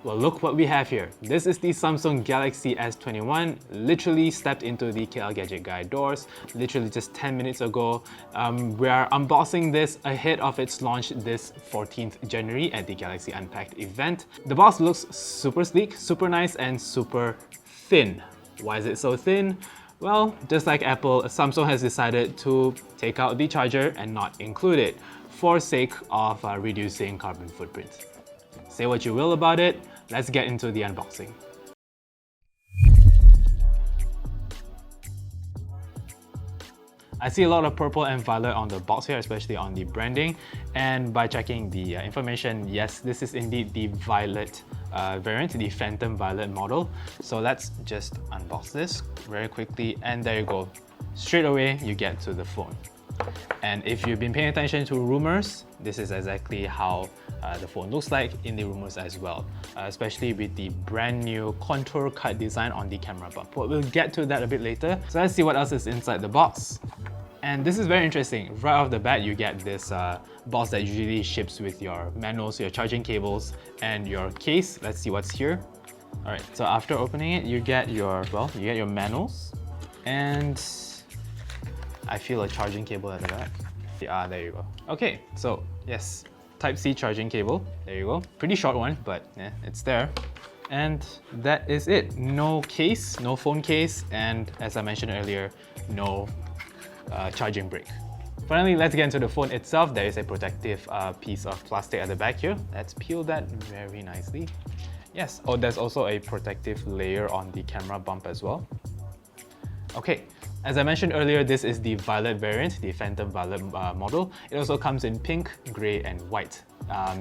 Well, look what we have here. This is the Samsung Galaxy S21, literally stepped into the KL Gadget Guide doors, literally just 10 minutes ago. We are unboxing this ahead of its launch this 14th January at the Galaxy Unpacked event. The box looks super sleek, super nice, and super thin. Why is it so thin? Well, just like Apple, Samsung has decided to take out the charger and not include it for sake of reducing carbon footprint. Say what you will about it, let's get into the unboxing. I see a lot of purple and violet on the box here, especially on the branding. And by checking the information, yes, this is indeed the violet variant, the Phantom Violet model. So let's just unbox this very quickly, and there you go. Straight away, you get to the phone. And if you've been paying attention to rumors, this is exactly how the phone looks like in the rumors as well, especially with the brand new contour cut design on the camera bump. But we'll get to that a bit later. So let's see what else is inside the box. And this is very interesting. Right off the bat, you get this box that usually ships with your manuals, your charging cables, and your case. Let's see what's here. All right, so after opening it, you get your manuals, and I feel a charging cable at the back. There you go. Okay, so yes, Type-C charging cable. There you go. Pretty short one, but yeah, it's there. And that is it. No case, no phone case, and as I mentioned earlier, no charging brick. Finally, let's get into the phone itself. There is a protective piece of plastic at the back here. Let's peel that very nicely. Yes, oh, there's also a protective layer on the camera bump as well. Okay, as I mentioned earlier, this is the violet variant, the Phantom Violet model. It also comes in pink, grey, and white.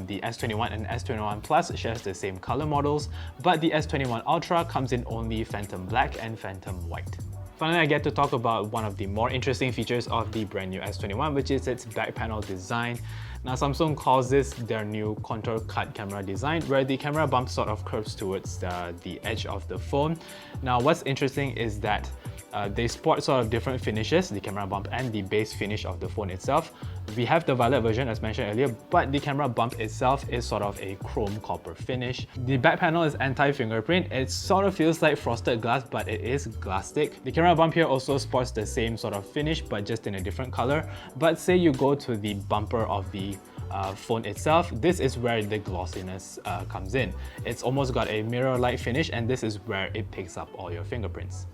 The S21 and S21 Plus shares the same color models, but the S21 Ultra comes in only Phantom Black and Phantom White. Finally, I get to talk about one of the more interesting features of the brand new S21, which is its back panel design. Now, Samsung calls this their new contour cut camera design, where the camera bump sort of curves towards the edge of the phone. Now, what's interesting is that they sport sort of different finishes, the camera bump and the base finish of the phone itself. We have the violet version as mentioned earlier, but the camera bump itself is sort of a chrome copper finish. The back panel is anti-fingerprint. It sort of feels like frosted glass, but it is glass-stick. The camera bump here also sports the same sort of finish, but just in a different color. But say you go to the bumper of the phone itself, this is where the glossiness comes in. It's almost got a mirror-like finish, and this is where it picks up all your fingerprints.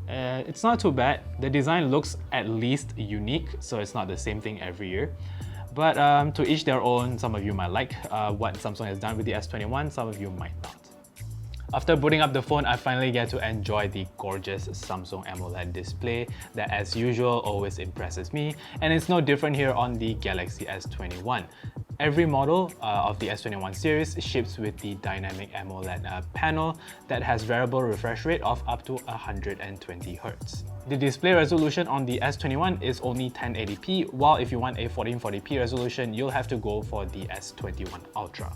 It's not too bad. The design looks at least unique, so it's not the same thing every year. But to each their own. Some of you might like what Samsung has done with the S21, some of you might not. After booting up the phone, I finally get to enjoy the gorgeous Samsung AMOLED display that, as usual, always impresses me, and it's no different here on the Galaxy S21. Every model of the S21 series ships with the dynamic AMOLED panel that has variable refresh rate of up to 120 Hz. The display resolution on the S21 is only 1080p, while if you want a 1440p resolution, you'll have to go for the S21 Ultra.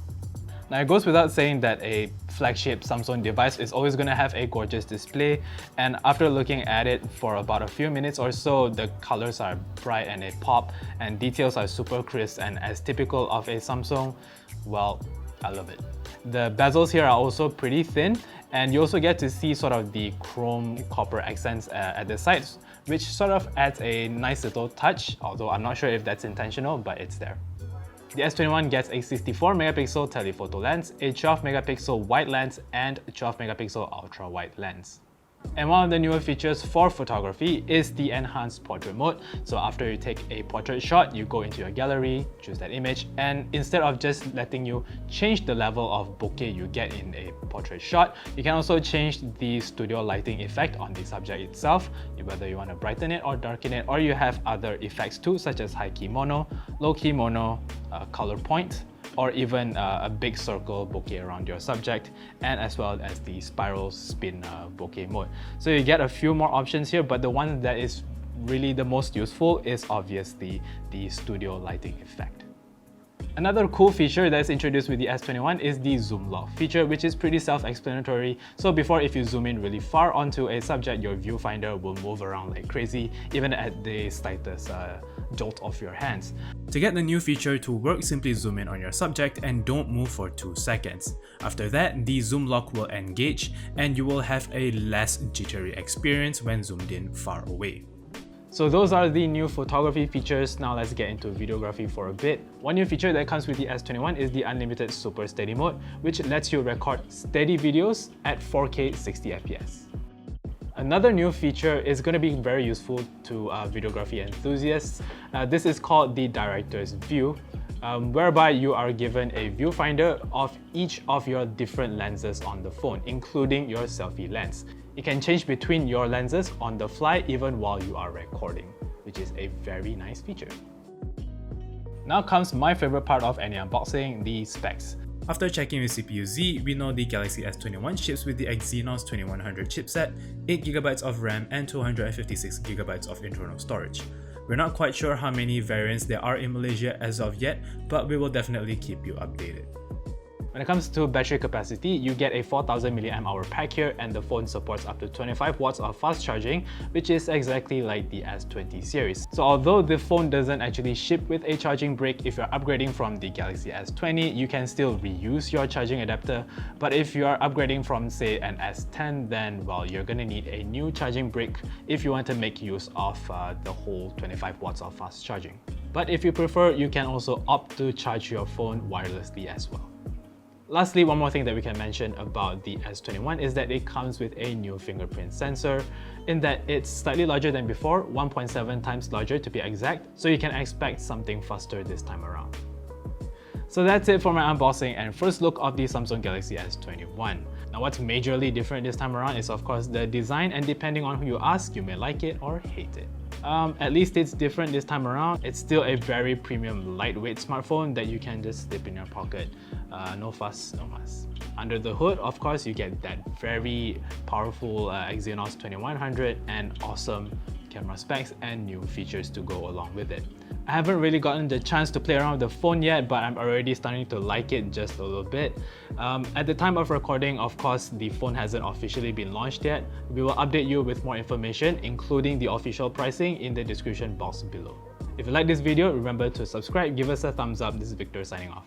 Now, it goes without saying that a flagship Samsung device is always going to have a gorgeous display, and after looking at it for about a few minutes or so, the colors are bright and they pop, and details are super crisp, and as typical of a Samsung, well, I love it. The bezels here are also pretty thin, and you also get to see sort of the chrome copper accents at the sides, which sort of adds a nice little touch, although I'm not sure if that's intentional, but it's there. The S21 gets a 64 megapixel telephoto lens, a 12 megapixel wide lens, and 12 megapixel ultra wide lens. And one of the newer features for photography is the enhanced portrait mode. So after you take a portrait shot, you go into your gallery, choose that image, and instead of just letting you change the level of bokeh you get in a portrait shot, you can also change the studio lighting effect on the subject itself, whether you want to brighten it or darken it, or you have other effects too, such as high key mono, low key mono, color point, or even a big circle bokeh around your subject, and as well as the spiral spin bokeh mode. So you get a few more options here, but the one that is really the most useful is obviously the studio lighting effect. Another cool feature that's introduced with the S21 is the zoom lock feature, which is pretty self-explanatory. So before, if you zoom in really far onto a subject, your viewfinder will move around like crazy, even at the slightest jolt of your hands. To get the new feature to work, simply zoom in on your subject and don't move for 2 seconds. After that, the zoom lock will engage and you will have a less jittery experience when zoomed in far away. So those are the new photography features. Now let's get into videography for a bit. One new feature that comes with the S21 is the unlimited super steady mode, which lets you record steady videos at 4K 60fps. Another new feature is going to be very useful to videography enthusiasts. This is called the director's view, whereby you are given a viewfinder of each of your different lenses on the phone, including your selfie lens. You can change between your lenses on the fly even while you are recording, which is a very nice feature. Now comes my favorite part of any unboxing, the specs. After checking with CPU-Z, we know the Galaxy S21 ships with the Exynos 2100 chipset, 8GB of RAM and 256GB of internal storage. We're not quite sure how many variants there are in Malaysia as of yet, but we will definitely keep you updated. When it comes to battery capacity, you get a 4000 mAh pack here, and the phone supports up to 25 watts of fast charging, which is exactly like the S20 series. So although the phone doesn't actually ship with a charging brick, if you're upgrading from the Galaxy S20, you can still reuse your charging adapter. But if you are upgrading from say an S10, then well, you're gonna need a new charging brick if you want to make use of the whole 25 watts of fast charging. But if you prefer, you can also opt to charge your phone wirelessly as well. Lastly, one more thing that we can mention about the S21 is that it comes with a new fingerprint sensor, in that it's slightly larger than before, 1.7 times larger to be exact, so you can expect something faster this time around. So that's it for my unboxing and first look of the Samsung Galaxy S21. Now what's majorly different this time around is of course the design, and depending on who you ask, you may like it or hate it. At least it's different this time around. It's still a very premium lightweight smartphone that you can just slip in your pocket. No fuss, no muss. Under the hood, of course, you get that very powerful Exynos 2100 and awesome camera specs and new features to go along with it. I haven't really gotten the chance to play around with the phone yet, but I'm already starting to like it just a little bit. At the time of recording, of course, the phone hasn't officially been launched yet. We will update you with more information, including the official pricing, in the description box below. If you like this video, remember to subscribe, give us a thumbs up. This is Victor signing off.